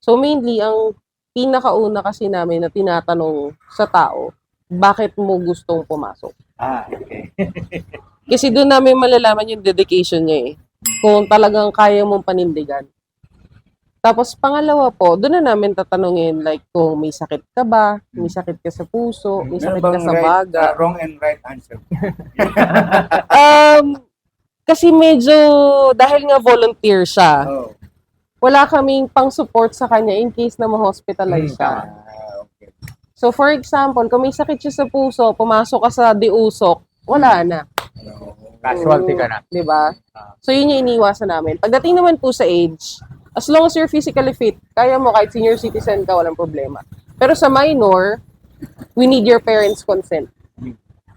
So mainly, ang pinakauna kasi namin na tinatanong sa tao, bakit mo gustong pumasok? Okay. Kasi doon namin malalaman yung dedication niya eh. Kung talagang kaya mong panindigan. Tapos pangalawa po, doon na namin tatanungin like kung may sakit ka ba, may sakit ka sa puso, may Meron sakit ka bang sa baga. wrong and right answer? Kasi medyo, dahil nga volunteer siya, Oh. wala kaming pang-support sa kanya in case na ma-hospitalize siya. Okay. So for example, kung may sakit siya sa puso, pumasok ka sa diusok, wala na. Casualty ka na. Diba? So yun yung iniwasan namin. Pagdating naman po sa age, as long as you're physically fit, kaya mo kahit senior citizen ka, walang problema. Pero sa minor, we need your parents' consent.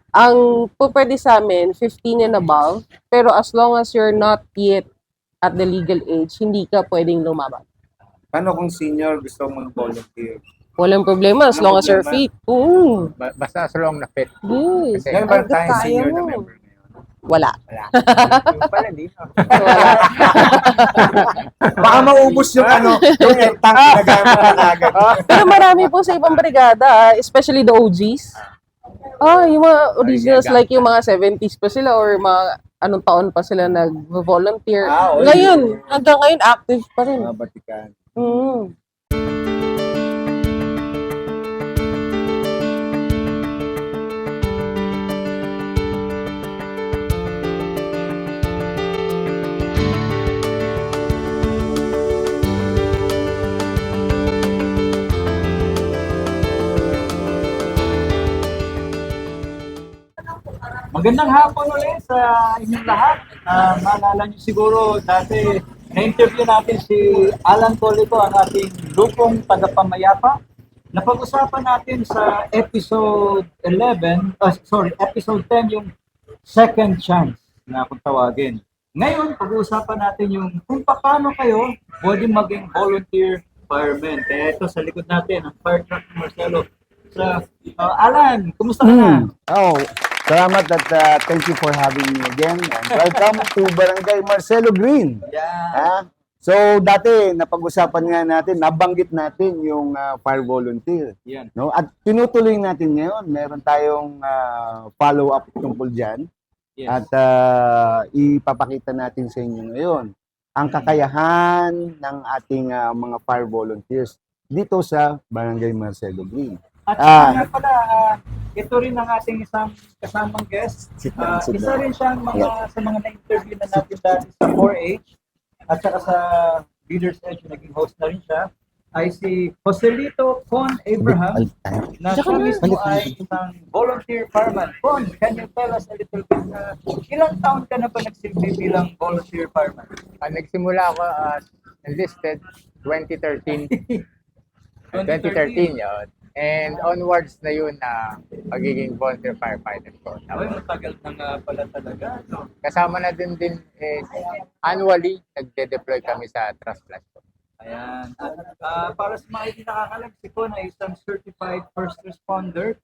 Ang pwede sa amin, 15 and above, pero as long as you're not yet at the legal age, hindi ka pwedeng lumabas. Paano kung senior gusto mag-volunteer? Walang problema as long as you're fit. Basta as long na fit. Yes. Ngayon ba Hanggat tayong kaya senior na mo. member ngayon? Wala. Yung pala dito. Wala. Baka maubos yung yung tank na gano'n na agad. Pero marami po sa ibang brigada, especially the OGs. Yung mga originals like yung mga 70s pa sila or mga anong taon pa sila nag-volunteer. Ngayon, hanggang ngayon active pa rin. Mga batikan. Magandang hapon ulit sa inyong lahat. Maalala niyo siguro dati na-interview natin si Alan Tolico, ang ating lupong tagapamayapa. Napag-usapan natin sa episode 10 yung second chance na kung tawagin. Ngayon, pag-uusapan natin yung kung paano kayo pwede maging volunteer fireman. Kaya ito sa likod natin, ang fire truck ni Marcelo. Alan, kumusta ka na? Salamat at thank you for having me again. And welcome to Barangay Marcelo Green. Yeah. So dati napag-usapan nga natin, nabanggit natin yung fire volunteer. Yan. No? At tinutuloy natin ngayon. Meron tayong follow-up tungkol dyan. Yes. At ipapakita natin sa inyo ngayon ang kakayahan ng ating mga fire volunteers dito sa Barangay Marcelo Green. At nga pala, ito rin ang ating isang kasamang guest. Sit down. Isa rin siyang sa mga na-interview na natin dati sa 4H at saka sa Leaders Edge, naging host na rin siya, ay si Joselito Con Abraham, na siya mismo ay isang volunteer fireman. Con, can you tell us a little bit, ilang taon ka na ba nagsilbi bilang volunteer fireman? Nagsimula ako as enlisted 2013. 2013 yun. And onwards na yun na pagiging volunteer firefighter ko. Ay, matagal na nga pala talaga. No? Kasama na din annually, nagde-deploy kami sa Trust Plus. Ayan. Para sa mga hindi nakakalam, si Con ay isang certified first responder.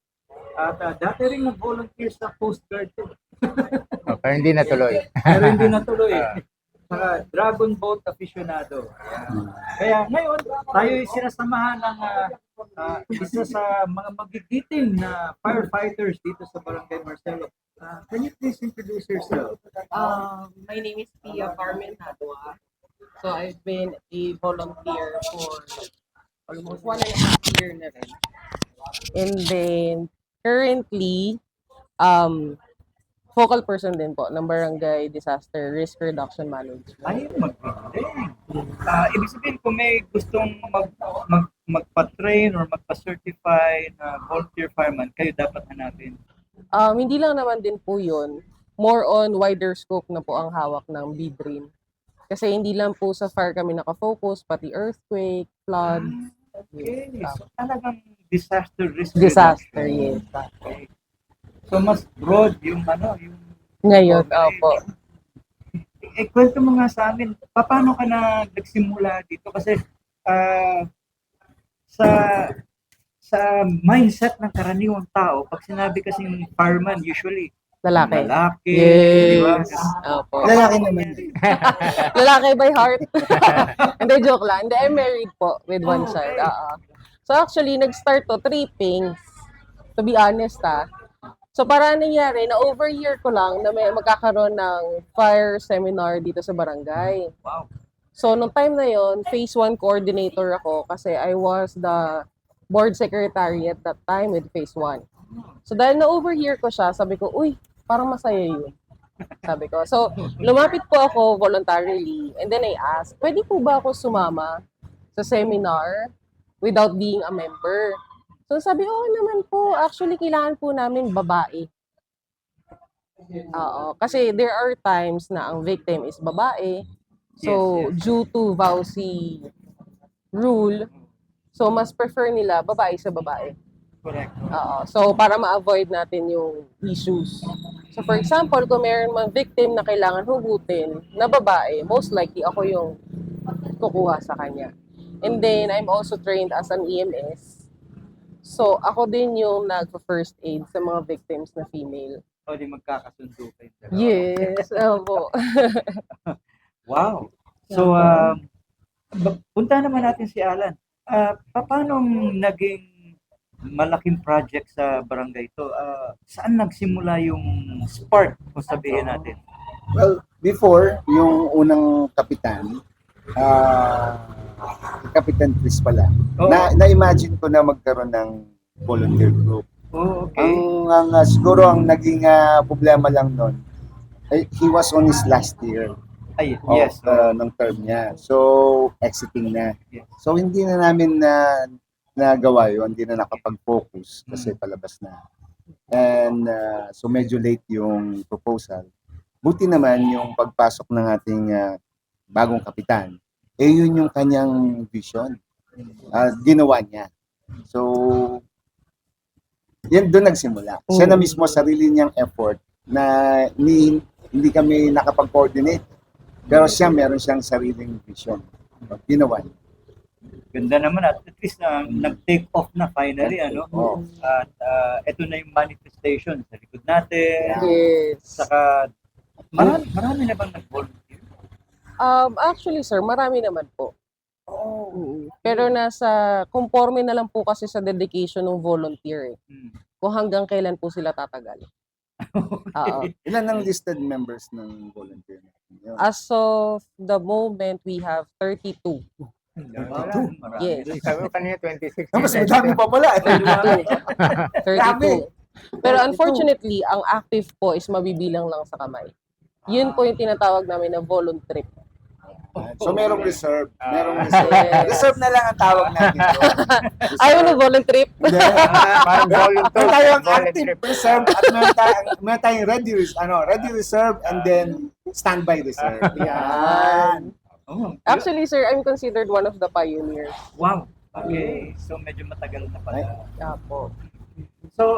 At dati rin nag-volunteer sa Coast Guard. Pero hindi natuloy. Pero hindi natuloy. Saka Dragon Boat aficionado. Ayan. Kaya ngayon, tayo ay sinasamahan ng isa sa mga magigiting na firefighters dito sa Barangay Marcelo. Can you please introduce yourself? My name is Pia Carmen Hadua. So I've been a volunteer for almost 1.5 years na rin. And then currently, focal person din po ng Barangay Disaster Risk Reduction Management. Ay, magaling. Ibig sabihin, kung may gustong magpa-train or magpa-certify na volunteer fireman, kayo dapat hanapin. Hindi lang naman din po yun. More on wider scope na po ang hawak ng BDREAM. Kasi hindi lang po sa fire kami nakafocus, pati earthquake, flood. Okay. So, talagang disaster risk Disaster, reduction. yes. Okay. So, mas broad yung yung Ngayon, okay. opo. Kwento mo nga sa amin, paano ka na nagsimula dito? Kasi sa mindset ng karaniwang tao, pag sinabi kasing fireman, usually Lalaki. lalaki, di ba? Yes. Opo. Lalaki naman. Lalaki by heart. Hindi, joke lang. Hindi, I'm married po with one child. So actually, nag-start to tripping. To be honest So para nangyari, na overhear ko lang na may magkakaroon ng fire seminar dito sa barangay. Wow. So nung time na yon, phase 1 coordinator ako kasi I was the board secretary at that time with phase 1. So dahil na-overhear ko siya, sabi ko, uy, parang masaya yun. Sabi ko. So, lumapit po ako voluntarily and then I asked, pwede po ba ako sumama sa seminar without being a member? So sabi, oo naman po, actually kailangan po namin babae. Oo, kasi there are times na ang victim is babae. So, due to VAUSI rule, so mas prefer nila babae sa babae. Correct. So, para ma-avoid natin yung issues. So, for example, kung mayroon mang victim na kailangan hugutin na babae, most likely ako yung kukuha sa kanya. And then, I'm also trained as an EMS. So, ako din yung nag-first aid sa mga victims na female. O di magkakasundo kayo. Yes, opo. Wow. So, punta naman natin si Alan. Paano naging malaking project sa barangay ito? Saan nagsimula yung spark, kung sabihin natin? Well, before, yung unang kapitan, Kapitan Chris pala, Oh. na-imagine ko na magkaroon ng volunteer group. Oh, okay. Siguro ang naging problema lang nun, he was on his last year Ay, yes. ng term niya. So, exiting na. Yes. So, hindi na namin nagawa yun, hindi na nakapag-focus kasi palabas na. And so, medyo late yung proposal. Buti naman yung pagpasok ng ating bagong kapitan, yun yung kanyang vision. Ginawa niya. So, yan doon nagsimula. Siya na mismo sarili niyang effort na hindi kami nakapag-coordinate. Pero siya meron siyang sariling vision. Ginawa niya. Ganda naman at least nag-take off na finally, ano? Oo. At ito na yung manifestation sa likod natin. Yes. Saka, marami na bang nag-volunteer? Actually, sir, marami naman po. Pero nasa, conforme na lang po kasi sa dedication ng volunteer. Kung hanggang kailan po sila tatagal. Oo. Ilan ang listed members ng volunteer? Yun. As of the moment, we have 32. Marami. Yes. Sabi mo kanina 26. Mas madami pa pala. 32. Pero unfortunately, ang active po is mabibilang lang sa kamay. Yun po yung tinatawag namin na voluntary. So merong reserve. Merong reserve. Yes. Reserve na lang ang tawag natin doon. Ayaw na voluntary. Hindi. Parang volunteer. Meron tayong volunteer. active reserve at meron tayong ready reserve and then standby reserve. Yan. Oh, Actually, sir, I'm considered one of the pioneers. wow. Okay. So, medyo matagal na pala. Apo. So,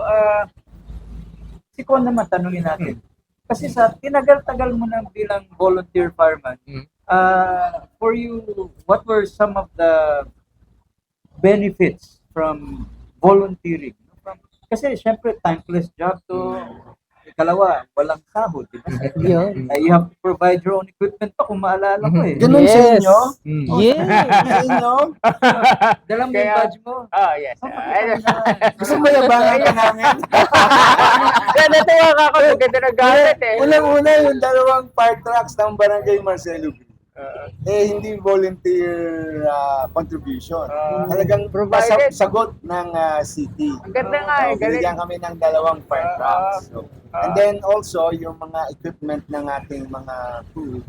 si Kon naman, tanungin natin. Kasi sa tinagal-tagal mo na bilang volunteer fireman, for you, what were some of the benefits from volunteering? Kasi syempre, thankless job to. Ikalawa, walang sahod. Diba? Yun. You have to provide your own equipment pa kung maalala ko eh. Ganun sa Yes. inyo? Yes. Sa inyo? Dala mo yung Kaya- badge mo. Oh, yes. Gusto mo yabangan ka namin? Kaya natuwa ka ako yung ganda ng gamit eh. Unang-una yung dalawang fire trucks ng Barangay Marcelo B. Hindi volunteer contribution. Talagang Provided. sagot ng city. Ang ganda nga eh. Galing. Binigyan kami ng dalawang fire trucks. So, and then also, yung mga equipment ng ating mga crew,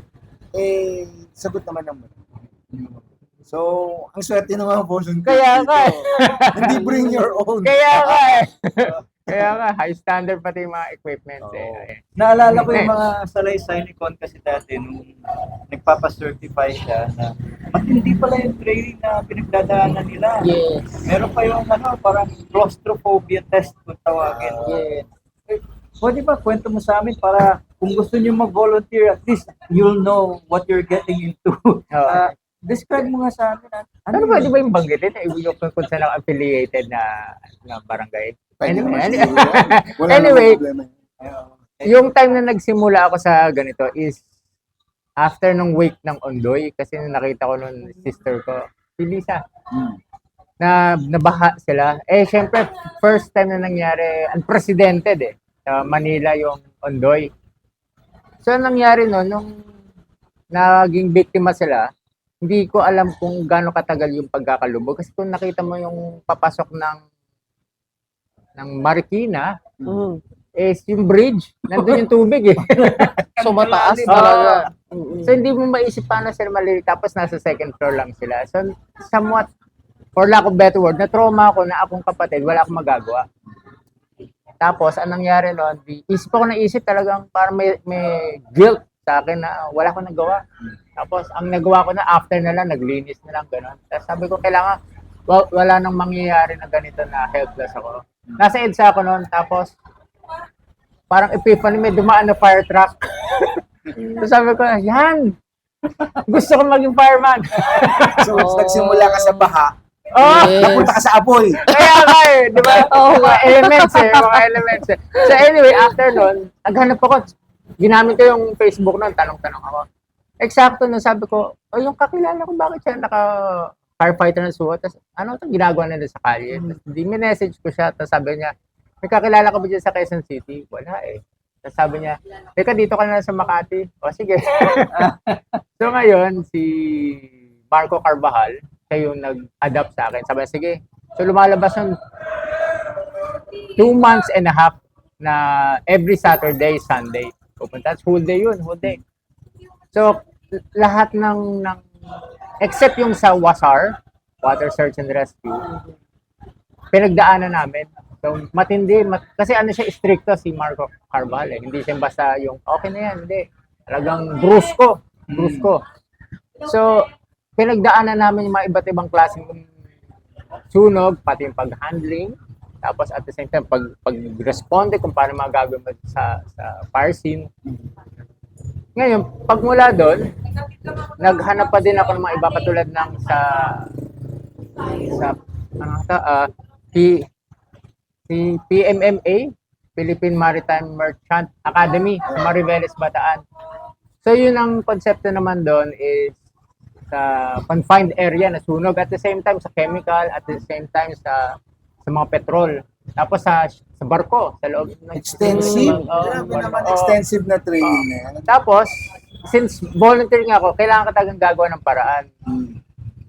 sagot naman ng mga. So, ang swerte ng mga volunteer Kaya nga dito. Hindi bring your own. Kaya nga eh. Kaya nga, high standard pati yung mga equipment eh. Naalala ko yung mga salaysay ni Con kasi dati nung nagpapacertify siya na matindi pala yung training na pinagdadaanan nila. Yes. Meron pa yung parang claustrophobia test kung tawagin. Yes. Pwede ba kwento mo sa amin para kung gusto niyo mag-volunteer, at least you'll know what you're getting into. Describe mo nga sa amin. Ano ba, di ba yung banggitin? Ibigay ko kung saan ang affiliated na barangay. Anyway, Wala Anyway. namang problema. Yung time na nagsimula ako sa ganito is after nung wake ng Ondoy kasi nakita ko nung sister ko, si Lisa, na nabaha sila. Eh, syempre, first time na nangyari, unprecedented sa Manila yung Ondoy. So, anong nangyari nung naging biktima sila, hindi ko alam kung gaano katagal yung pagkakalubog. Kasi kung nakita mo yung papasok ng Marikina, is yung bridge, nandun yung tubig So, mataas Oo. talaga. So, hindi mo maisip paano sila maliliit. Tapos, nasa second floor lang sila. So, somewhat, for lack of better word, na-trauma ako na akong kapatid, wala akong magagawa. Tapos, anong nangyari noon, isip ako na isip talagang parang may guilt sa akin na wala akong nagawa. Tapos, ang nagawa ko na, after na lang, naglinis na lang, gano'n. Tapos sabi ko, kailangan, wala nang mangyayari na ganito na helpless ako. Nasa EDSA ako noon, tapos, parang epiphany, may dumaan na fire truck. So sabi ko, yan! Gusto ko maging fireman. So, nagsimula ka sa baha, Oh! napunta ka sa apoy. Kaya nga di ba? Mga elements eh. So anyway, after nun, naghanap ako. Ginamit ko yung Facebook nun, tanong-tanong ako. Eksakto nun, sabi ko, yung kakilala ko, bakit siya firefighter na suot? Tapos, ano itong ginagawa nila sa kalye? Tapos, message ko siya, tapos sabi niya, may kakilala ka ba dyan sa Quezon City? Wala Tapos sabi niya, teka, dito ka na sa Makati. O, sige. So ngayon, si Marco Carvajal, siya yung nag-adapt sa akin. Sabi, sige. So lumalabas ng 2 months and a half na every Saturday, Sunday. Pupunta. Whole day yun, whole day. So, lahat ng except yung sa WASAR, Water Search and Rescue, pinagdaanan namin. So, matindi. Kasi ano siya, stricto si Marco Carvajal. Hindi siya basta yung, okay na yan, hindi. Talagang brusko. So, pinagdaanan namin yung mga iba't ibang klaseng sunog, pati yung pag-handling. Tapos at the same time, pag-responde kung paano magagawin sa fire scene. Ngayon, pagmula doon, naghanap pa din ako ng mga iba katulad ng si PMMA, Philippine Maritime Merchant Academy sa Mariveles, Bataan. So yun ang konsepto naman doon is sa confined area na sunog, at the same time sa chemical, at the same time sa mga petrol. Tapos sa barko, sa loob ng Extensive. Oo, Grabe naman, oo. extensive na training na yan. Tapos, since volunteer nga ako, kailangan ka talagang gagawa ng paraan.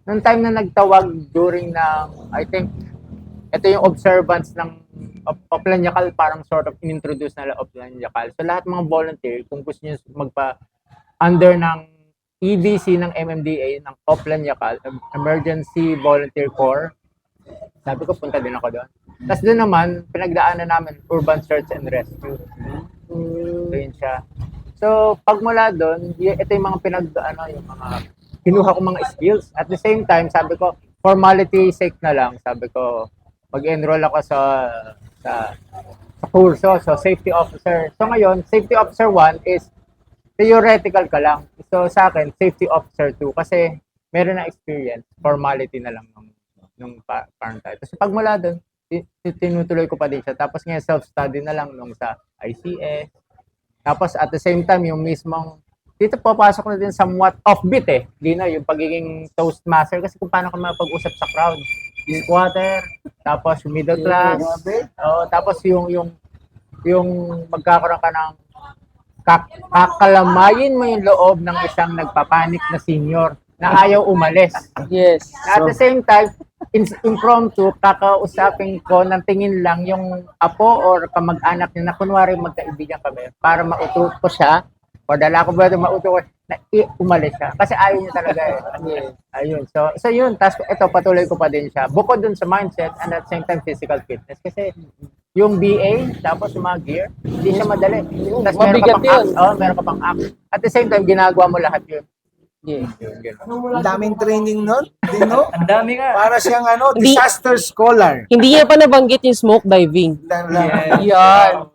Noong time na nagtawag during ng, I think, ito yung observance ng Oplan Yacal, parang sort of inintroduce na Oplan Yacal. So lahat mga volunteer, kung gusto nyo under ng EVC ng MMDA, ng Oplan Yacal, Emergency Volunteer Corps, sabi ko, punta din ako doon. Tapos doon naman, pinagdaanan namin Urban Search and Rescue. So yun siya. So pagmula doon, ito yung mga yung mga kinuha ko mga skills. At the same time, sabi ko, formality sake na lang, sabi ko, mag-enroll ako sa kurso, so safety officer. So ngayon, safety officer 1 is theoretical ka lang. So sa akin, safety officer 2 kasi meron na experience, formality na lang nung parang tayo. So pagmula doon, tinutuloy ko pa din siya. Tapos ngayon, self-study na lang nung sa ICS. Tapos at the same time, yung mismong, dito papasok na din somewhat offbeat Hindi na, yung pagiging toastmaster kasi kung paano ka mapag-usap sa crowd. Squatter, tapos yung middle class. Tapos yung magkakaroon ka ng kakalamayin mo yung loob ng isang nagpapanik na senior na ayaw umalis. Yes. At the same time, impromptu, kakausapin ko ng tingin lang yung apo or kamag-anak niya na kunwari magkaibigan kami para mauto ko siya o dala ko ba mauto ko na umalis siya. Kasi ayaw niya talaga Yes. Ayun. So yun. Tapos ito, patuloy ko pa din siya. Bukod dun sa mindset and at the same time physical fitness. Kasi yung BA, tapos yung mga gear, hindi siya madali. Tapos Mabigat yun. Meron ka pang act. At the same time, ginagawa mo lahat yun. Yes. Ang daming training nun, Dino. Ang dami nga. Para siyang Hindi- disaster scholar. Hindi niya pa nabanggit yung smoke diving. Yan.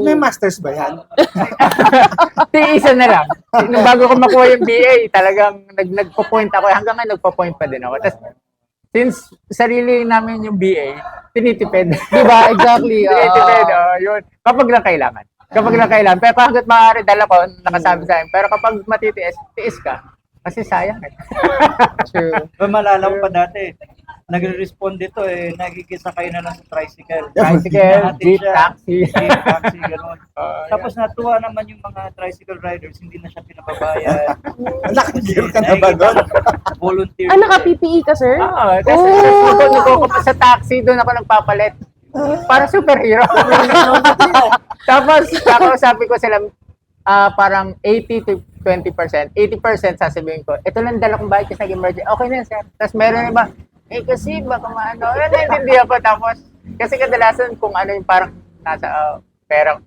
May masters ba yan? Isa na lang. Nung bago ko makuha yung BA, talagang nagpo-point ako. Hanggang ngayon, nagpo-point pa din ako. Tapos, since sarili namin yung BA, tinitipid. Diba? Exactly. Tinitipid, yun. Kapag lang kailangan. Kapag lang kailan. Pero hanggat maaari, dala ko, nakasabi sa akin. Pero kapag matitiis, tiis ka. Kasi sayang eh. True. Malala ko pa dati, nagre-respond dito nagkikisakay na lang sa tricycle. Tricycle, Nahatid jeep, siya, taxi. jeep, taxi, gano'n. Tapos natuwa naman yung mga tricycle riders, hindi na siya pinababayad. Nakagir ka na ba doon? Volunteer. Naka-PPE ka, sir? Oo. Kasi nag-go pa sa taxi, doon ako nagpapalit. Para superhero. Tapos, sabi ko sila, parang 80 to 20%. 80% sasabihin ko, ito lang dala kong bayad kasi nag-emergency. Okay na, sir. Tapos meron iba, kasi baka maano. Naintindihan ko. Tapos, kasi kadalasan kung ano yung parang nasa pera,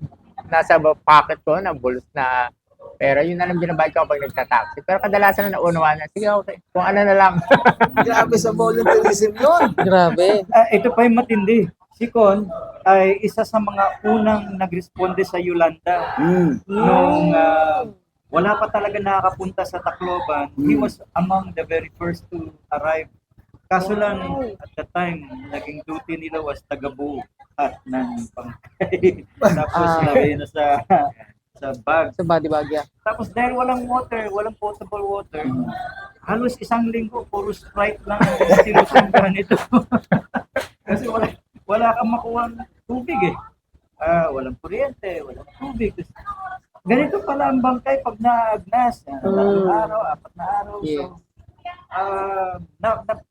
nasa pocket ko, na bulls na pera, yun na lang binabayad ko kapag nagta-taxi. Pero kadalasan na naunawaan na, sige, okay. Kung ano na lang. Grabe sa volunteerism yun. Grabe. Ito pa yung matindi. Si Con ay isa sa mga unang nagresponde sa Yolanda. Nung wala pa talaga nakakapunta sa Tacloban, he was among the very first to arrive. Kaso lang, at the time, naging duty nila was taga-buo at ng pangkay. Tapos lagay na sa bag. Sa body bag, yeah. Tapos dahil walang water, walang potable water, halos isang linggo, puro Sprite lang ang sinusundan nito. Kasi wala kang makuha ng tubig eh. Walang kuryente, walang tubig. Ganito pala ang bangkay pag naagnas. 3 araw, 4 na araw. Yeah. So,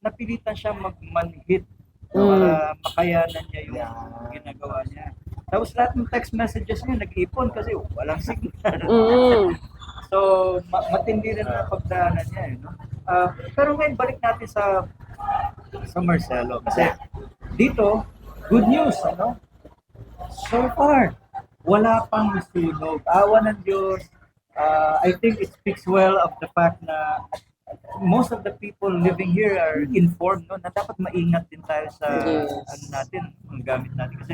napilitan siya mag-manhit para makayanan niya yung ginagawa niya. Tapos lahat ng text messages niya nag-ipon kasi walang signal. So, matindi rin ang pagdaanan niya. No? Pero ngayon, balik natin sa Marcelo. Kasi dito, good news, ano? So far, wala pang sunog. Awa ng Diyos. I think it speaks well of the fact na most of the people living here are informed, no, na dapat maingat din tayo sa ano natin, ang gamit natin. Kasi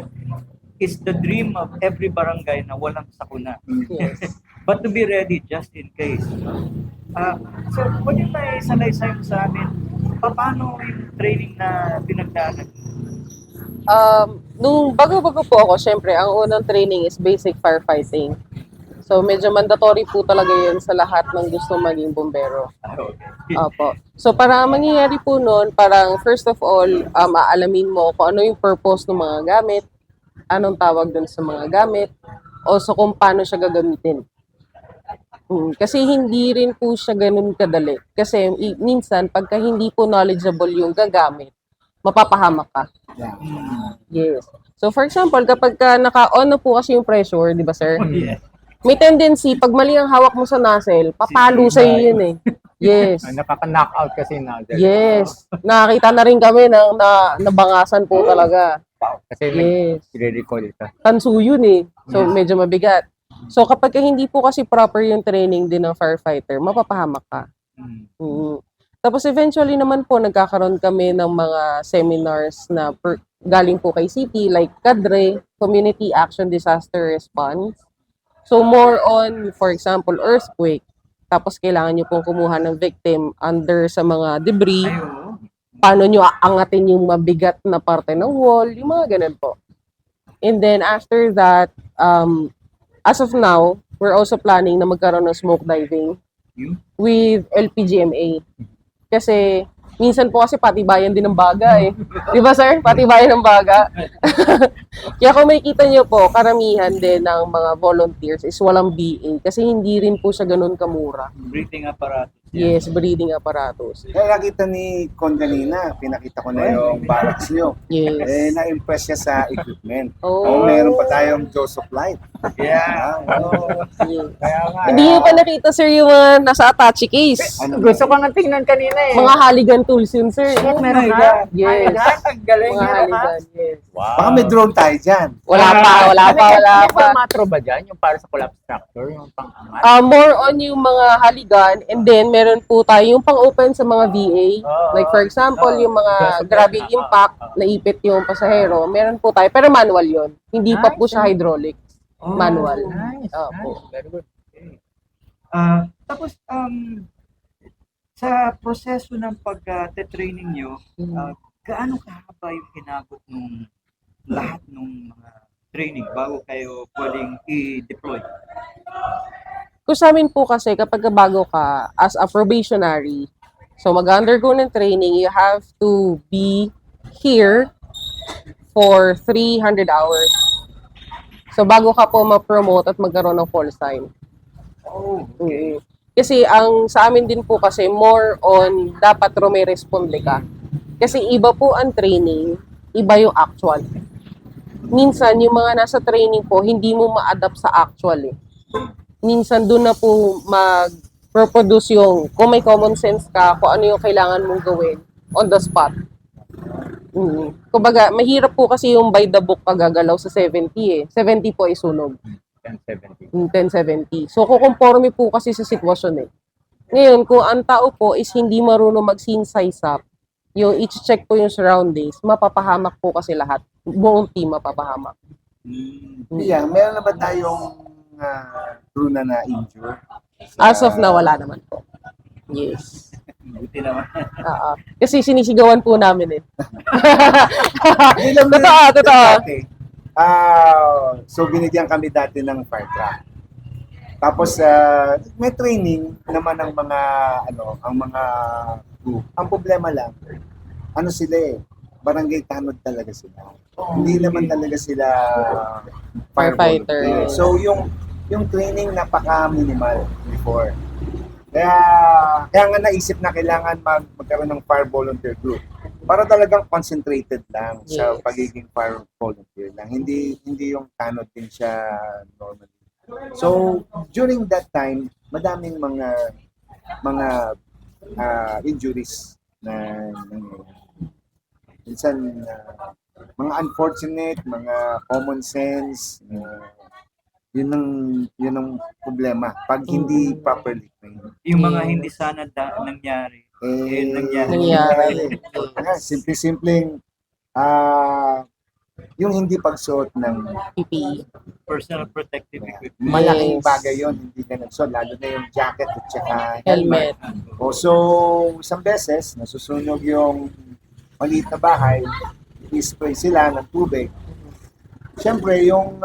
it's the dream of every barangay na walang sakuna. Yes. But to be ready just in case. No? So, pwede tayo salaysay mo sa amin, paano yung training na pinagdaanan? Nung bago-bago po ako, syempre, ang unang training is basic firefighting. So, medyo mandatory po talaga yun sa lahat ng gusto maging bombero. Opo. So, para mangyayari po nun, parang first of all, aalamin mo kung ano yung purpose ng mga gamit, anong tawag dun sa mga gamit, o so kung paano siya gagamitin. Kasi hindi rin po siya ganun kadali. Kasi minsan, pagka hindi po knowledgeable yung gagamit, mapapahamak ka. Yes. So, for example, kapag naka-on na po kasi yung pressure, di ba, sir? Yes. May tendency, pag mali ang hawak mo sa nozzle, papalo sa'yo yun eh. Yes. Nakaka-knockout kasi na. Yes. Nakakita na rin kami ng nabangasan po talaga. Kasi may Yes. i-recall ito. Tansu yun eh. So, medyo mabigat. So, kapag hindi po kasi proper yung training din ng firefighter, mapapahamak ka. Tapos, eventually naman po, nagkakaroon kami ng mga seminars na galing po kay City, like CADRE, Community Action Disaster Response. So, more on, for example, earthquake. Tapos, kailangan nyo pong kumuha ng victim under sa mga debris. Paano nyo aangatin yung mabigat na parte ng wall, yung mga ganun po. And then, after that, as of now, we're also planning na magkaroon ng smoke diving with LPGMA. Kasi, minsan po kasi patibayan din ng baga eh. Di ba, sir? Patibayan ng baga. Kaya kung makikita nyo po, karamihan din ng mga volunteers is walang BA kasi hindi rin po siya ganun kamura. Breathing apparatus. Yes, breathing apparatus. Kaya nakita ni Con kanina, pinakita ko na yung barracks nyo. Yes. Na-impress siya sa equipment. Oh. Meron pa tayong Joseph Light. Yeah. Yes. Kaya nga. Hindi nyo pa nakita, sir, yung mga nasa attache case. Gusto ko nga tingnan kanina eh. Mga Haligan tools yun, sir. meron my ka? God. Yes. Ang galing. Mga Haligan, yes. Baka may drone tayo dyan. Wala pa. May formatro ba dyan? Yung para sa collapse structure? Yung pang-angat? More on yung mga haligan, and then meron po tayo yung pang-open sa mga VA. Like for example, yung mga grabe impact, naipit yung pasahero, meron po tayo. Pero manual yon. Hindi pa po siya hydraulic. Manual. Nice. Opo. Very good. Tapos, sa proseso ng pag-training nyo, gaano kahaba yung inabot nung lahat ng mga training bago kayo pwedeng i-deploy? Kung sa amin po kasi, kapag bago ka as a probationary, so mag-undergo ng training, you have to be here for 300 hours. So bago ka po ma-promote at magkaroon ng full time. Oh, Mm. Kasi ang sa amin din po kasi more on dapat responde ka. Kasi iba po ang training, iba yung actual. Minsan yung mga nasa training po, hindi mo ma-adapt sa actual eh. Minsan doon na po mag-reproduce yung kung may common sense ka, kung ano yung kailangan mong gawin on the spot. Kumbaga, mahirap po kasi yung by the book pagagalaw sa 70 eh. 70 po ay sunog. 1070. 1070. So, kukonforme po kasi sa sitwasyon eh. Ngayon, kung ang tao po is hindi marunong mag-size up, yung i-check po yung surroundings, mapapahamak po kasi lahat. Buong team mapapahamak. Yeah, meron na ba tayong crew na injure? As of now, wala naman po. Yes. buti naman. Kasi sinisigawan po namin eh. Ilang Totoo, totoo. dati, so binigyan kami dati ng fire truck. Tapos may training naman ang mga crew. Ang problema lang, sila eh, barangay tanod talaga sila. Hindi naman talaga sila Firefighter. volunteer. So yung training napaka-minimal before. Kaya nga naisip na kailangan magkaroon ng fire volunteer group para talagang concentrated lang sa Yes. pagiging fire volunteer lang. Hindi yung tanod din siya normally. So during that time, madaming mga injuries na minsan mga unfortunate, mga common sense, yun ang problema pag hindi properly trained. Yung mga hindi sana nangyari. Nangyari. Simple-simpleng yung hindi pagsuot ng PPE. Personal protective equipment. malaking Yes. bagay yon, hindi ka nagsuot, lalo na yung jacket at saka Helmet. So, isang beses, nasusunog yung maliit na bahay, i-spray sila ng tubig. Siyempre, yung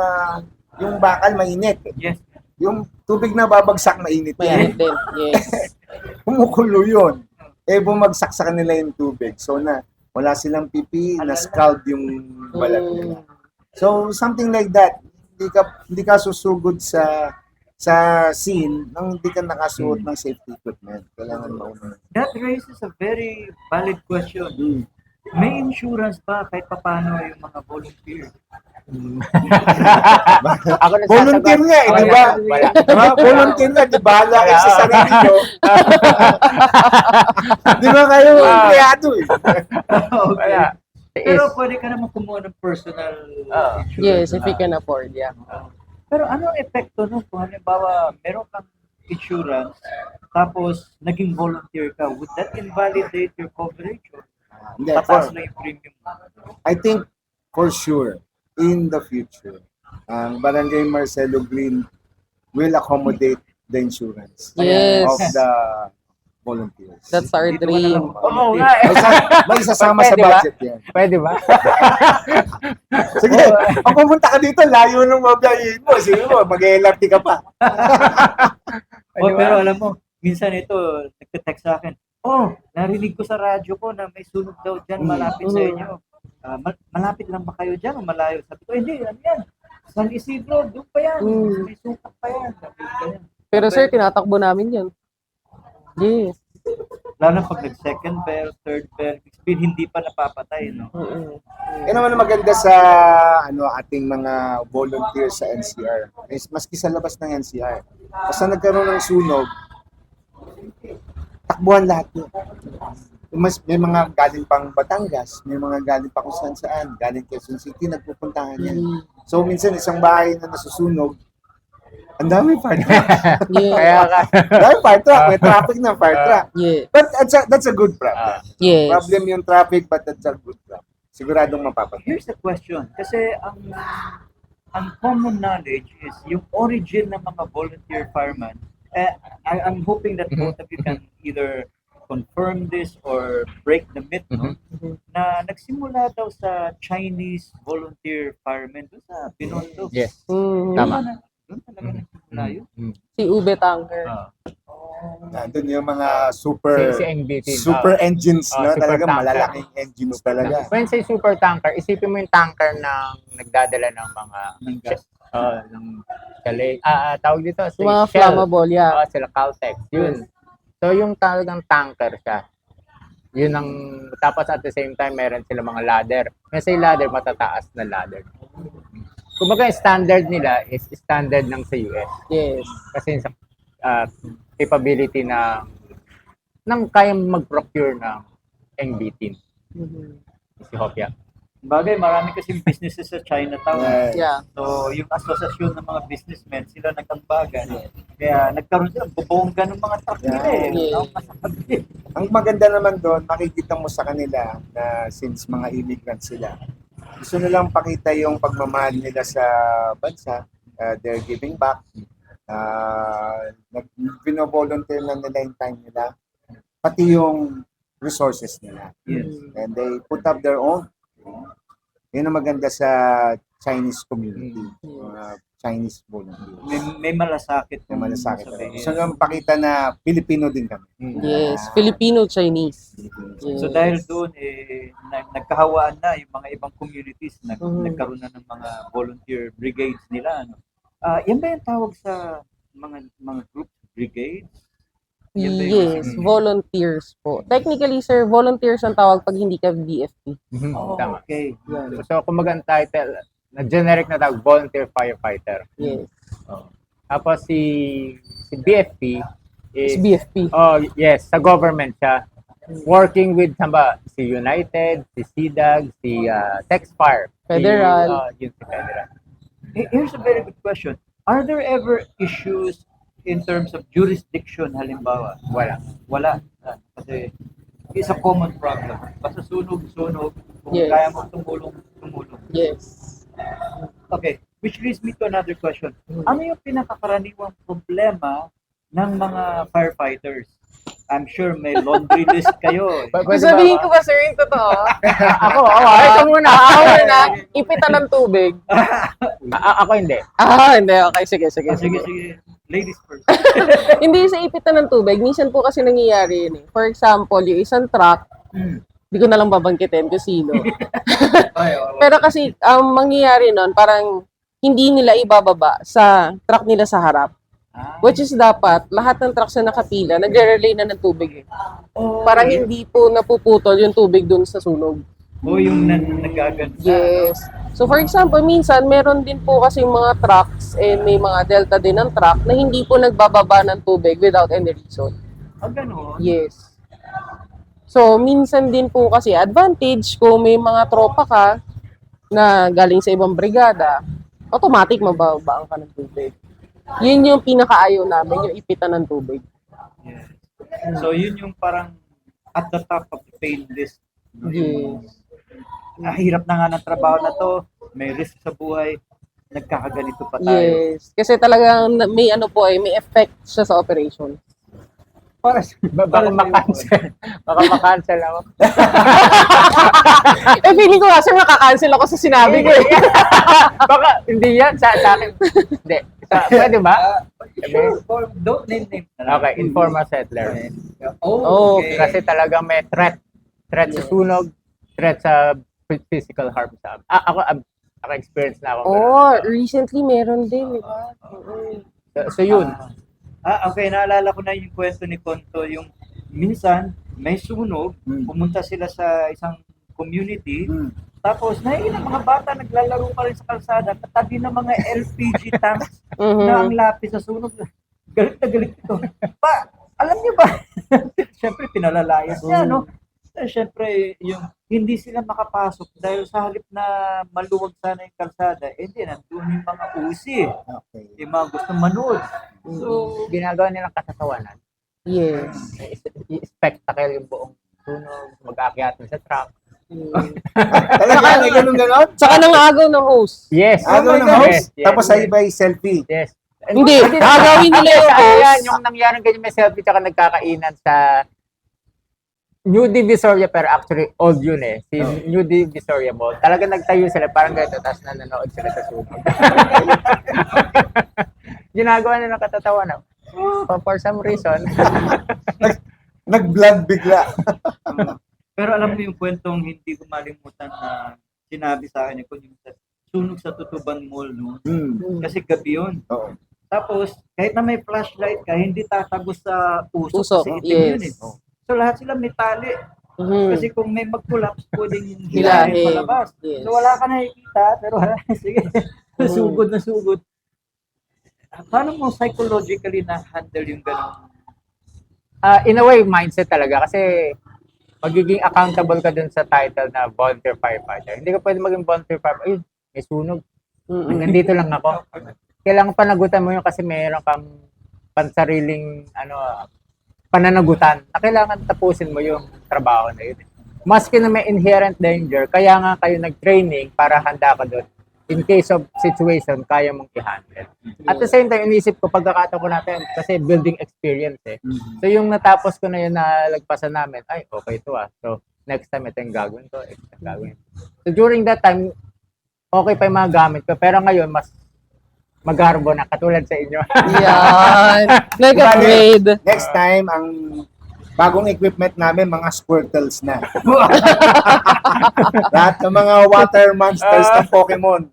bakal mainit. Yes. Yung tubig na babagsak mainit. Mainit din. Yes. Kumukulo yun. Bumagsak sa kanila yung tubig. So, wala silang pipi, na-scald yung balat nila. So, something like that. Hindi ka susugod sa scene nang hindi ka nakasuot ng safety equipment. Kailangan mauna. That raises a very valid question. May insurance ba kahit paano yung mga volunteers? Ako na Volunteer nga eh, di ba? Wala. Volunteer nga, di ba? Bahala kayo sa sarili nyo. Di ba kayo empleyado eh? Okay. Wala. Pero pwede ka naman kumuha ng personal insurance. Yes, if you can afford, yeah. Pero ano ang epekto nun kung halimbawa meron kang insurance tapos naging volunteer ka, would that invalidate your coverage or Hindi, tataas na yung premium mo? I think for sure, in the future, ang Barangay Marcelo Green will accommodate the insurance Yes. of the volunteers. That's our Dito ka na lang dream. Oo nga eh. May isasama sa Pwede ba? budget yan. Pwede ba? Sige, pag pumunta ka dito, layo ng mabiyahin mo. Sige mo, mag-LRT ka pa. Pero alam mo, minsan ito, nagte-text sa akin, narinig ko sa radyo ko na may sunog daw dyan malapit sa inyo. Malapit lang ba kayo dyan o malayo? Sabi ko, hindi, ano yan? San Isidro, doon pa yan. May sukat pa yan. Sabi ko, ganyan. Pero sir, tinatakbo namin yun. Yes. Lalo pag nag-second bell, third bell, speed, hindi pa napapatay, no? Yan naman ang maganda sa ating mga volunteers sa NCR. Maski sa labas ng NCR. Basta nagkaroon ng sunog, takbuhan lahat yun. May mga galing pang Batangas, may mga galing pa kung saan, galing Quezon City, nagpupuntahan yan. So minsan isang bahay na nasusunog, ang dami fire truck. Yeah. Kaya ka. Dami fire truck, may traffic na fire truck. Yeah. But that's a good problem. Yes. Problem yung traffic, but that's a good problem. Siguradong mapapatay. Here's the question. Kasi ang common knowledge is yung origin ng mga volunteer firemen. I'm hoping that both of you can either confirm this or break the myth, no? Mhm. Na nagsimula daw sa Chinese volunteer firemen doon sa Binondo. Yes. Mhm. Tama. Doon talaga nagsimula yun. Si Ube Tanker. Ah. Nandun yung mga super Si NBT. super engines, no? super Talaga tanker. malalaking engines talaga. When say super tanker, isipin mo yung tanker ng nagdadala ng mga Ng gas. ng tawag dito si Mga Shell. flammable, yeah. Sila Caltex. Yun. So yung talagang tanker siya. Yun ang tapos at the same time meron sila mga ladder. When say ladder, matataas na ladder. Kumbaga yung standard nila is standard ng sa US. Yes. Kasi sa capability ng kayang mag-procure ng NBT. Mhm. Si Hopia. Bagay, marami kasing businesses sa Chinatown. Yeah. So, yung asosasyon ng mga businessmen, sila nagkambagan. Kaya nagkaroon sila, bubongga ng mga truck nila eh. Yeah. Masasabi. Ang maganda naman doon, makikita mo sa kanila na since mga immigrant sila, gusto nilang pakita yung pagmamahal nila sa bansa, they're giving back, bino-volunteer na nila yung time nila, pati yung resources nila. Yes. And they put up their own. Yun ang maganda sa Chinese community, mga Chinese volunteers. May malasakit. May malasakit. sabihin. Gusto nilang pakita na Pilipino din kami. Yes. Filipino-Chinese. So Yes. dahil doon, nagkahawaan na yung mga ibang communities, Mhm. nagkaroon na ng mga volunteer brigades nila. Ano? Yan ba yung tawag sa mga group brigades? Yan ba yung- Yes, volunteers po. Technically, sir, volunteers ang tawag pag hindi ka BFP. Oh, Tama. okay. So, kumbaga ang title, na generic na tawag, volunteer firefighter. Yes. Tapos si BFP It's is, BFP. yes, sa government siya. Working with si United, si SIDAG, si Texfire. Federal. Yun si Federal. Here's a very good question. Are there ever issues in terms of jurisdiction halimbawa? Wala. Kasi it's a common problem. Basta sunog. Kung Yes. kaya mo tumulong. Yes. Okay, which leads me to another question. Ano yung pinakakaraniwang problema ng mga firefighters? I'm sure may laundry list kayo. Pwede Sabihin ba? ko ba, sir, yung totoo? Ito muna. Ako na, ipitan ng tubig. Ako hindi. Hindi. Okay, sige. Sige. Ladies first. Hindi sa ipitan ng tubig. Minsan po kasi nangyayari yun eh. For example, yung isang truck, hindi ko na lang babangkitin kung sino. Pero kasi, ang mangyayari nun, parang hindi nila ibababa sa truck nila sa harap. Which is dapat, lahat ng trucks na nakapila, nagre-relay na ng tubig eh. Para hindi po napuputol yung tubig dun sa sunog. O yung nagagansa. Yes. So for example, minsan meron din po kasi mga trucks and may mga delta din ng truck na hindi po nagbababa ng tubig without any reason. Gano'n? Yes. So minsan din po kasi advantage kung may mga tropa ka na galing sa ibang brigada, automatic mababaan ka ng tubig. Yun yung pinakaayaw namin, yung ipitan ng tubig. Yes. So yun yung parang at the top of the pain list. Yes. Hirap na nga ng trabaho na to, may risk sa buhay, nagkakaganito pa tayo. Yes. Kasi talagang may may effect siya sa operation. Baka makancel. Baka makancel ako. Feeling ko nga, sir, makakancel ako sa sinabi ko eh. Baka hindi yan sa akin. Hindi. Pwede ba? Sure, don't name names. Okay, informal settler. Oh, okay. Kasi talaga may threat. Threat sa sunog, threat sa physical harm sa ako experience na ako. Recently meron din, di ba? So yun. Okay, naalala ko na yung kwento ni Konto, yung minsan may sunog, pumunta sila sa isang community, tapos nakikita mga bata naglalaro pa rin sa kalsada, katabi ng mga LPG tanks na ang lapis sa sunog. Galit na galit ito. Alam niyo ba? Siyempre, pinalalayas niya, no? Siyempre, yung hindi sila makapasok dahil sa halip na maluwag sana yung kalsada, hindi, nandun yung mga usi, yung mga gusto manood. So, ginagawa nilang kasatawanan. Yes. Spectacle yung buong sunog, mag-aakyat sa truck. Talaga, may ganun-ganon? Tsaka nang agaw ng host. Yes. Agaw ng Yes, host? yes. Tapos sa iba ay selfie. Yes. Hindi, agawin nila yung Ano yan, host. yung nangyaring ganyan may selfie tsaka nagkakainan sa New Divisoria, pero actually old yun eh. Si New Divisoria Mall. Talaga nagtayo sila, parang ganito, tapos nanonood sila sa sunog. Ginagawa nila katatawanan. For some reason. Nag-vlog bigla. Pero alam mo yung kwentong hindi ko malimutan na sinabi sa akin ko yung sunog sa Tutuban Mall no. Kasi gabi yun. Oo. Tapos kahit na may flashlight ka, hindi tatagos sa usok Usok, kasi itim yun eh. yes. So lahat sila may tali. Mhm. Kasi kung may mag-collapse, pwedeng Hilahin. hilahin palabas. Yes. So wala ka nakikita, pero sige, nasugod na sugod. Paano mo psychologically na-handle yung gano'n? In a way, mindset talaga. Kasi magiging accountable ka dun sa title na volunteer firefighter. Hindi ka pwede maging volunteer firefighter. Ayun, may sunog. Nandito lang ako. Kailangan panagutan mo yun kasi mayroon kang pansariling pananagutan na kailangan tapusin mo yung trabaho na yun. Maski na may inherent danger, kaya nga kayo nag-training para handa ka doon. In case of situation, kaya mong i-handle. At the same time, inisip ko, pagkakataon ko natin, kasi building experience eh. So yung natapos ko na yun na lagpasan namin, ay, okay to ah. So next time, ito yung gagawin ko, ito yung gagawin. So during that time, okay pa yung mga gamit ko. Pero ngayon, mas magarbo na, katulad sa inyo. Yan. Nag-upgrade. Next time, ang bagong equipment namin, mga squirtles na. Lahat ng mga water monsters ng Pokemon.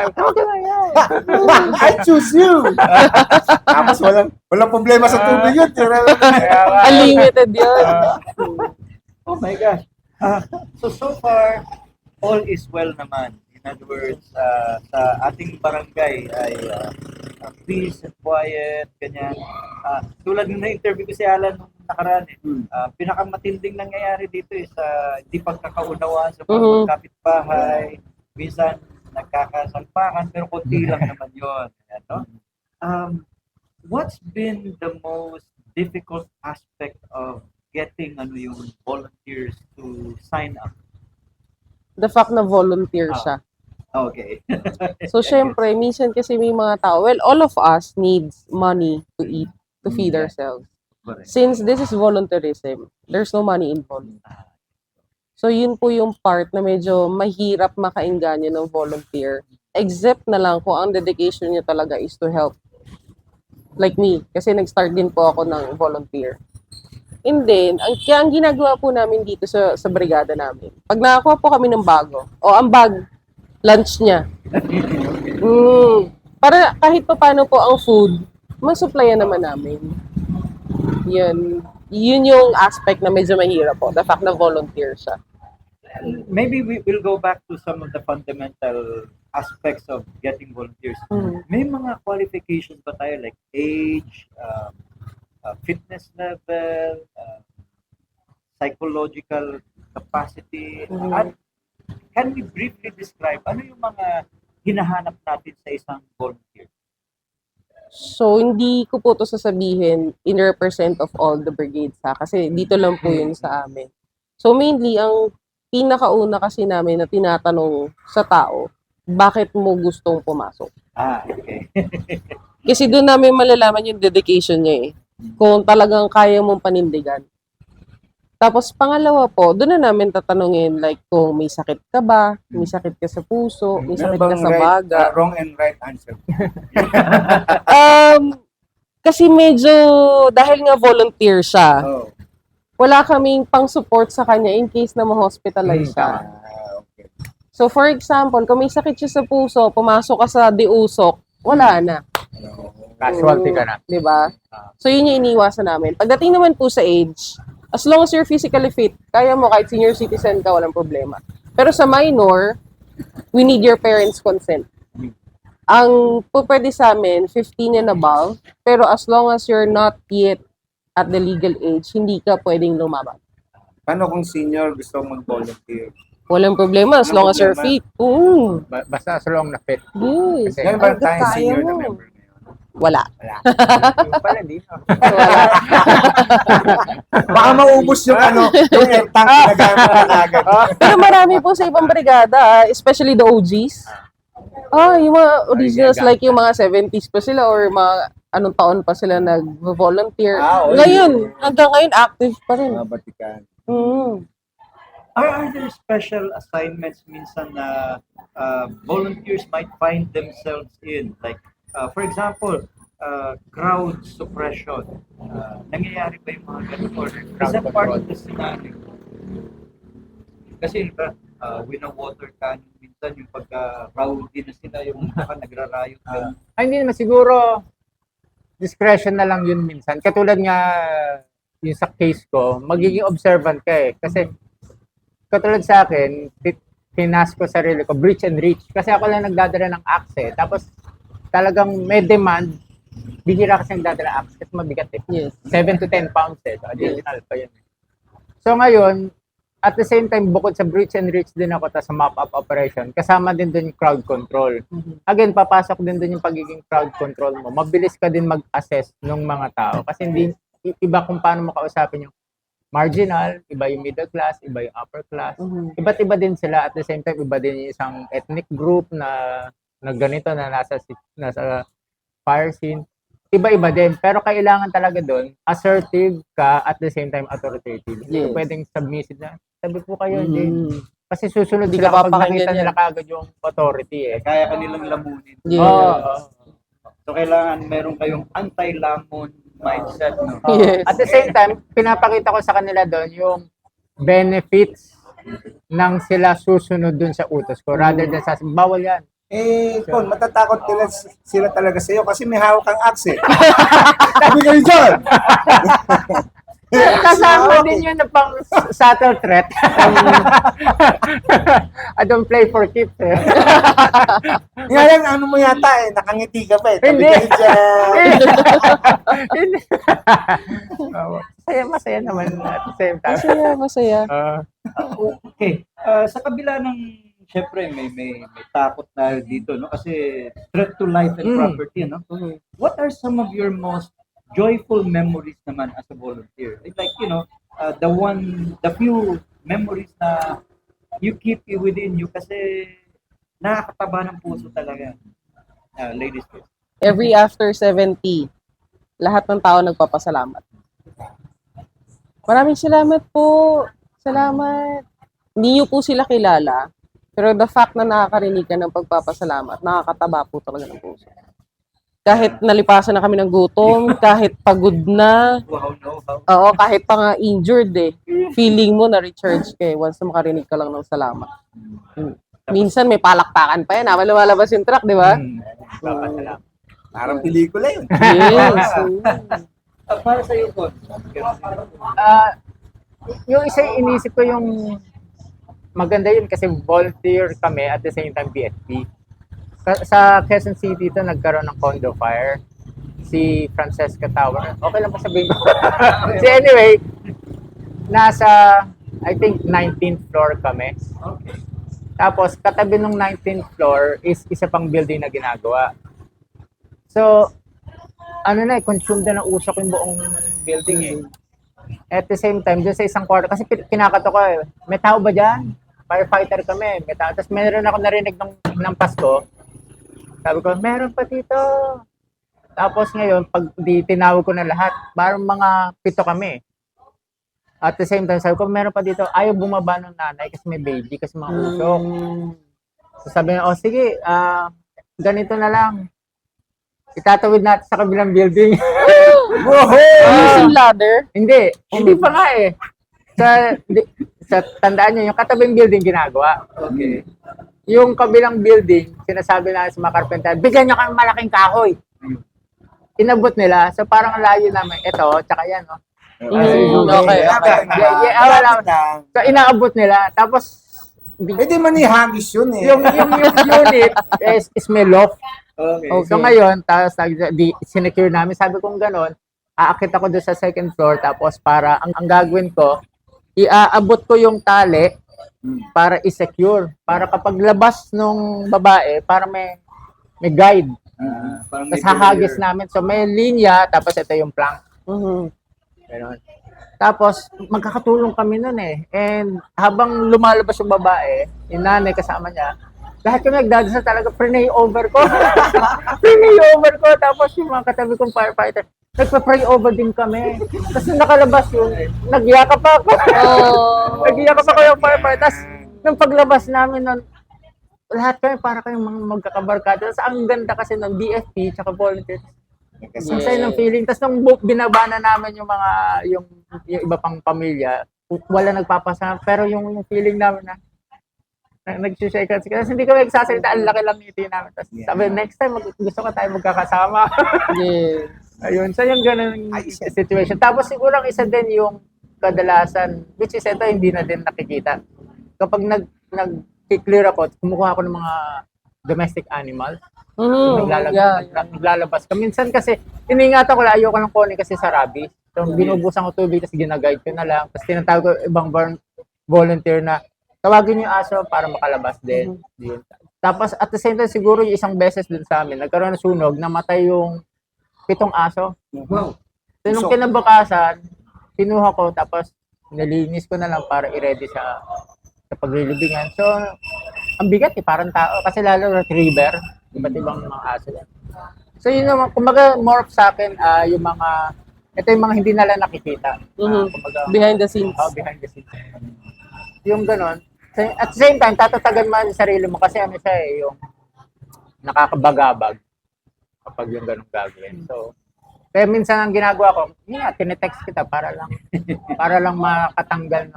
Okay na yan. I choose you! Tapos walang problema sa tubig yun. Unlimited yun. Oh my gosh. So far, all is well naman. In other words, sa ating barangay ay peace and quiet, ganyan. Tulad ng na-interview ko si Alan nung nakaraan pinakamatinding nangyayari dito is hindi pagkakaunawaan sa mga kapitbahay. Minsan nagkakasalpakan pero konti lang naman yun. No? What's been the most difficult aspect of getting yung volunteers to sign up? The fact na volunteer siya. Okay. So, syempre, minsan kasi may mga tao, well, all of us needs money to eat, to feed ourselves. Correct. Since this is volunteerism, there's no money involved. So, yun po yung part na medyo mahirap makainganyo ng volunteer. Except na lang kung ang dedication niyo talaga is to help. Like me, kasi nag-start din po ako ng volunteer. And then, kaya ang ginagawa po namin dito sa brigada namin, pag nakakuha po kami ng bago, ang bag, lunch niya. Para kahit pa paano po ang food, masupplyan naman namin. Yun yung aspect na medyo mahirap po, the fact na volunteer siya. Maybe we will go back to some of the fundamental aspects of getting volunteers. May mga qualifications ba tayo like age, fitness level, psychological capacity, at can we briefly describe ano yung mga hinahanap natin sa isang volunteer? So, hindi ko po to sasabihin in represent of all the brigades kasi dito lang po yun sa amin. So, mainly, ang pinakauna kasi namin na tinatanong sa tao, bakit mo gustong pumasok? Okay. Kasi doon namin malalaman yung dedication niya kung talagang kaya mong panindigan. Tapos pangalawa po, doon na namin tatanungin like kung may sakit ka ba, may sakit ka sa puso, may sakit ka sa baga. Wrong and right answer. Kasi medyo, dahil nga volunteer siya, wala kaming pang-support sa kanya in case na ma-hospitalize siya. Okay. So for example, kung may sakit siya sa puso, pumasok ka sa diusok, wala na. Casualty ka na. Diba? So yun yung iniwasan namin. Pagdating naman po sa age, as long as you're physically fit, kaya mo kahit senior citizen ka, walang problema. Pero sa minor, we need your parents' consent. Ang pwede sa amin, 15 and above, pero as long as you're not yet at the legal age, hindi ka pwedeng lumaban. Paano kung senior gusto mag-volunteer? Walang problema as long as you're fit. Basta as long na fit. Yes. Ngayon ba Hanggat tayong kaya senior na mo. member ngayon? Wala. Yung pala, di na. Wala. Baka maubos yung yung entang pinagamit na agad. Pero marami po sa ibang brigada, especially the OGs. Yung mga originals like yung mga 70s pa sila or mga anong taon pa sila nag-volunteer. Oo. Ngayon, hanggang ngayon, active pa rin. Mga Batikan. Mm. Are there special assignments minsan na volunteers might find themselves in? Like, for example, crowd suppression. Nangyayari ba yung mga ganun? Or is that part of the scenario? Kasi iba, wina-water cannon minsan yung pagka-rowdy na sila, yung nagrarayot ka. Ay, hindi naman siguro discretion na lang yun minsan. Katulad nga yung sa case ko, magiging observant ka eh. Kasi katulad sa akin, pinas ko sarili ko, breach and reach. Kasi ako lang nagdadala ng axe eh. Tapos talagang may demand, bihira kasi nagdadala axe kasi mabigat eh. Yes. 7 to 10 pounds eh. So, additional pa yun. So ngayon, at the same time, bukod sa breach and reach din ako sa map-up operation, kasama din doon yung crowd control. Again, papasok din doon yung pagiging crowd control mo. Mabilis ka din mag-assess ng mga tao. Kasi hindi, iba kung paano mo kausapin yung marginal, iba yung middle class, iba yung upper class. Iba't iba din sila. At the same time, iba din yung isang ethnic group na ganito na nasa fire scene. Iba-iba din. Pero kailangan talaga doon, assertive ka at the same time authoritative. Hindi Yes. pwedeng submissive na, sabi po kayo, Mm. hindi. Kasi susunod Sila sila kapag papakinggan nakita yan. nila kagad yung authority eh. Kaya kanilang lamunin. Yes. Oo. So, kailangan meron kayong anti-lamon mindset. No? Yes. At the same time, pinapakita ko sa kanila doon yung benefits ng sila susunod dun sa utos ko rather than sa bawal yan. Kon, matatakot sila talaga sa'yo kasi may hawak kang axe. Sabi kayo dyan! Kasama din yun na pang subtle threat. I don't play for keeps eh. Nga lang, ano mo yata eh, nakangiti ka pa eh. Sabi Hindi. kayo dyan! Hindi. Masaya naman at the same time. Masaya. Okay. Sa kabila ng syempre may takot na dito, no? Kasi threat to life and property, no? What are some of your most joyful memories naman as a volunteer? It's like, the few memories na you keep within you kasi nakakataba ng puso talaga. Ladies first. Every after 70, lahat ng tao nagpapasalamat. Maraming salamat po. Salamat. Hindi niyo po sila kilala. Pero the fact na nakakarinig ka ng pagpapasalamat, nakakataba po talaga ng puso. Kahit nalipasan na kami ng gutom, kahit pagod na, Wow, no? oo, kahit pa nga injured eh, feeling mo na-recharge ka eh, once na makarinig ka lang ng salamat. Minsan may palakpakan pa yan, lumalabas yung truck, di ba? Salamat. Parang pelikula yun. Yes. Para sa iyo, Con. Yung isa inisip ko yung maganda yun kasi volunteer kami at the same time BSP. Sa Quezon City ito nagkaroon ng condo fire. Si Francesca Tower. Okay lang pa sabihin ko. So anyway, nasa I think 19th floor kami. Okay. Tapos katabi ng 19th floor is isa pang building na ginagawa. So consumed na ng usok yung buong building eh. At the same time, dun sa isang kwarto, kasi kinakato ko eh, may tao ba dyan? Firefighter kami, may tao. Tapos meron ako narinig ng Pasko. Sabi ko, meron pa dito. Tapos ngayon, pag tinawag ko na lahat, parang mga 7 kami. At the same time, sabi ko, meron pa dito. Ayaw bumaba ng nanay kasi may baby, kasi mga usok. So sabi niya, sige, ganito na lang. Itatawid natin sa kabilang building. Using ladder. Hindi pa nga eh. Sa tandaan nyo, yung katabing building ginagawa. Okay. Yung kabilang building, sinasabi na sa mga carpenter, bigyan nyo kami malaking kahoy. Inabot nila. So parang layo namin. Ito, tsaka yan. No? Okay. Wala. So inaabot nila. Tapos, Di manihagis yun eh. yung unit is may loft. Okay. So ngayon, tapos sinecure namin. Sabi kong gano'n, aakit ako doon sa second floor. Tapos para, ang gagawin ko, iaabot ko yung tali para i-secure. Para kapag labas nung babae, para may guide. Tapos hahagis namin. So may linya, tapos ito yung plank. Ganon. Tapos magkakatulong kami nun eh. And habang lumalabas yung babae, yung nanay kasama niya, lahat kami nagdadasal talaga, pray over ko. Pray over ko. Tapos yung mga katabi kong firefighter, nagpa-pray over din kami. Tapos nung nakalabas yun, nagyakap ako. Oh. Nagyakap ako yung firefighter. Tapos nung paglabas namin nun, lahat kami para kayong mga magkakabarkada. Tapos ang ganda kasi ng BFP tsaka volunteers. Ang saya ng feeling. Tapos nung binaba na namin yung mga, yung iba pang pamilya, wala nagpapasama. Pero yung feeling namin na nag-shake hands. Kasi hindi kami nagsasalita, ang laki lang ngiti namin. Tapos sabi, next time, gusto ko tayo magkakasama. Yes. Ayun, so yung ganun situation. Tapos siguro ang isa din yung kadalasan, which is ito, hindi na din nakikita. Kapag nag-clear ako, kumukuha ako ng mga domestic animals. Naglalabas ka. Minsan kasi, iningatan ko lang, ayoko ng pony kasi sa rabies. So, binubusan ko tubig, kasi ginaguide ko na lang. Tapos tinatawag ko ibang volunteer na tawagin yung aso para makalabas din. Yun. Tapos at the same time, siguro yung isang beses din sa amin, nagkaroon ng sunog, namatay yung 7 aso. Wow. So, nung kinabukasan, kinuha ko, tapos nilinis ko na lang para i-ready sa paglilibingan. So, ang bigat parang tao. Kasi lalo retriever, iba't ibang mga aso yan. So, yun naman, kumbaga, more sa akin, yung mga, ito yung mga hindi nila nakikita. Kumbaga, Behind the scenes. behind the scenes. Yung ganon. At the same time, tatatagan mo yung sarili mo kasi ano siya yung nakakabagabag kapag yung ganong gagawin. So, kaya minsan ang ginagawa ko, tinetext kita para lang makatanggal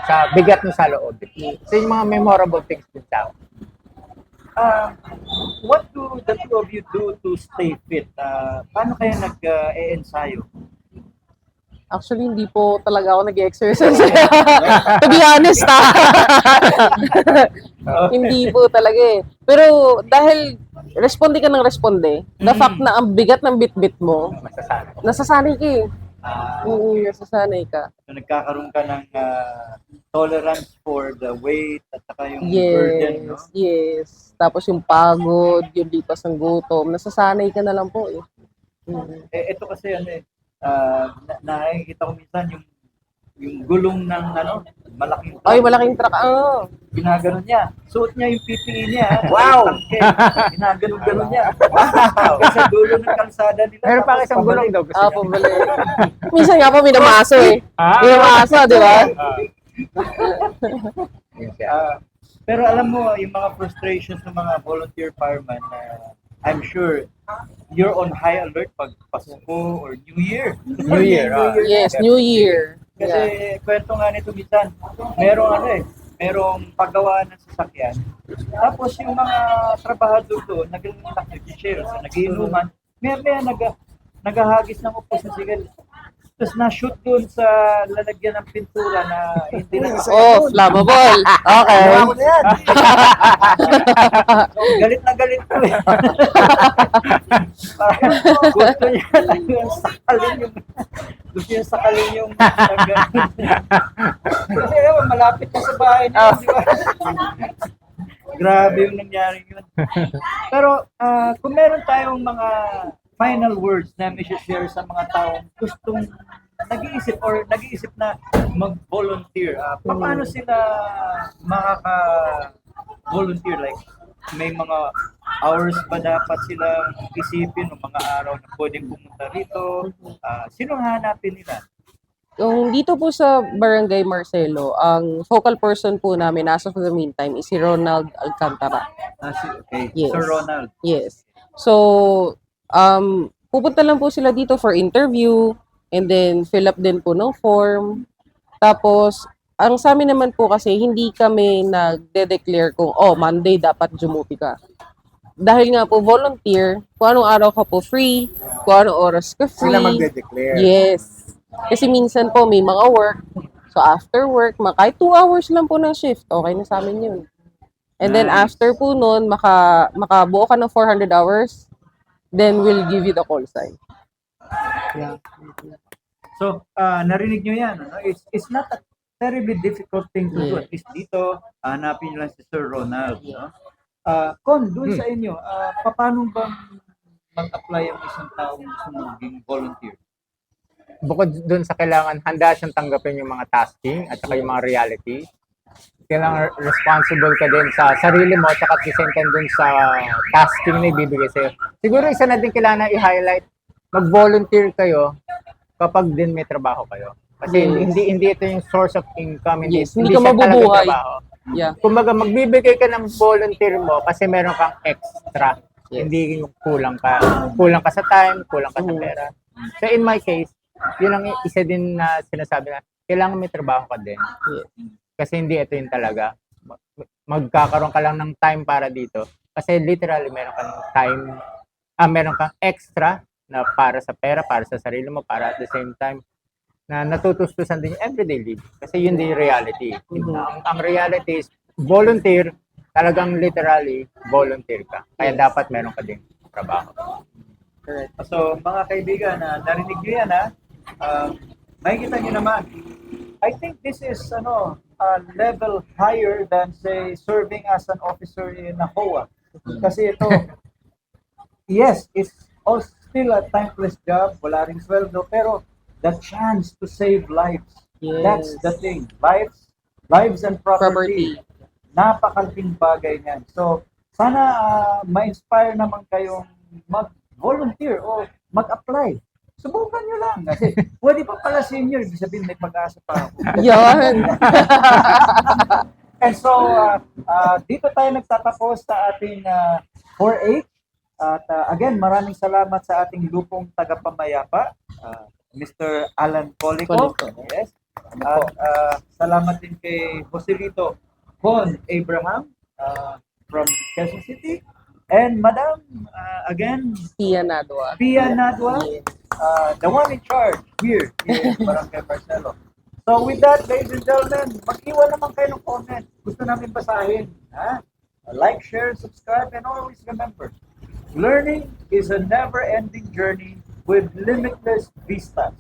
sa bigat mo sa loob. So, yung mga memorable things din sa ako. What do the two of you do to stay fit? Paano kayo nag-e-ensayo? Actually, hindi po talaga ako nag-exercise. To be honest, Hindi po talaga eh. Pero dahil responde ka ng responde, the fact na ang bigat ng bit-bit mo, nasasanay ka eh. Oo, nasasanay ka. So, nagkakaroon ka ng tolerance for the weight at saka yung burden, no? Yes. Tapos yung pagod, yung lipas ng gutom, nasasanay ka na lang po eh. Ito kasi nakikita ko minsan yung gulong ng malaking truck. Ay, malaking truck. Ginaganon niya. Suot niya yung PPE niya. Wow! Ginaganon niya. Hanggang sa dulo ng kalsada nila. Meron pa tapos isang gulong daw. Gusto niya. Pabalik. Minsan nga po, minamaso eh. Minamaso, di ba? Pero alam mo, yung mga frustrations ng mga volunteer firemen, I'm sure you're on high alert pag Pasko or New Year. New Year. Yes, New Year. Kasi kwento nga nito minsan, merong paggawa ng sasakyan. Tapos yung mga trabahador doon, nag-share, nag-iinuman, may naghahagis ng upos na sigarilyo. Tapos na-shoot doon sa lalagyan ng pintura na hindi na Flammable. Okay. Ako na yan. galit na galit ko eh. Gusto niya yung sakalin yung kasi malapit na sa bahay niya, di ba? Grabe yung nangyari yun. Pero kung meron tayong mga final words na may share sa mga taong gustong nag-iisip na mag-volunteer, paano sila makaka-volunteer? Like, may mga hours ba dapat silang isipin o mga araw na pwedeng pumunta rito? Sino hanapin nila? Yung dito po sa Barangay Marcelo, ang focal person po namin as of the meantime is si Ronald Alcantara. Okay. Yes. Sir Ronald. Yes. So, pupunta lang po sila dito for interview and then fill up din po ng form. Tapos, ang sa amin naman po kasi, hindi kami nagde-declare kung, Monday dapat dumuti ka. Dahil nga po, volunteer, kung anong araw ka po free, kung anong oras ka free. Sila magde-declare. Yes. Kasi minsan po, may mga work. So, after work, kahit 2 hours lang po ng shift, okay na sa amin yun. And then, after po nun, makabuo ka ng 400 hours, then we'll give you the call sign. Yeah. So, narinig nyo yan. It's not a terribly difficult thing to do. At least dito, hanapin nyo lang si Sir Ronald. No? Con, dun sa inyo, paano bang mag-apply ang isang taong gusto maging volunteer? Bukod dun sa kailangan, handa siyang tanggapin yung mga tasking at saka yung mga reality. kailangan responsible ka din sa sarili mo at at the same time dun sa tasking na ibibigay sa'yo. Siguro isa na din kailangan i-highlight, mag-volunteer kayo kapag din may trabaho kayo. Kasi Yes. hindi ito yung source of income, Yes, hindi ka siya talaga mabubuhay. trabaho. Yeah. Kumbaga, magbibigay ka ng volunteer mo kasi meron kang extra. Yes. Hindi yung kulang ka sa time, kulang ka sa pera. So in my case, yun ang isa din na sinasabi na kailangan may trabaho ka din. Yes. Kasi hindi ito yung talaga. Magkakaroon ka lang ng time para dito. Kasi literally meron kang time, meron kang extra na para sa pera, para sa sarili mo, para at the same time na natutustusan din yung everyday living. Kasi yun din yung reality. Ang reality is volunteer, talagang literally volunteer ka. Kaya dapat meron ka din trabaho. Correct. So, mga kaibigan, narinig nyo yan, makikita nyo naman. I think this is a level higher than, say, serving as an officer in a HOA. Kasi ito, yes, it's all still a thankless job, wala ring sweldo, pero the chance to save lives. Yes. That's the thing. Lives and property. Napakalaking bagay niyan. So, sana ma-inspire naman kayong mag-volunteer o mag-apply. Subukan nyo lang. Kasi pwede pa pala senior, ibig sabihin may pag-asa pa ako. Yan. And so, dito tayo nagtatapos sa ating 4H. At again, maraming salamat sa ating lupong tagapamayapa, Mr. Alan Colico. Yes. At salamat din kay Joselito Con Abraham from Quezon City. And Madam, again, Pia Nadwa. Pia Nadwa, the one in charge here in Barangay Marcelo. So with that, ladies and gentlemen, mag-iwan naman kayo ng comment. Gusto namin basahin. Like, share, subscribe, and always remember, learning is a never-ending journey with limitless vistas.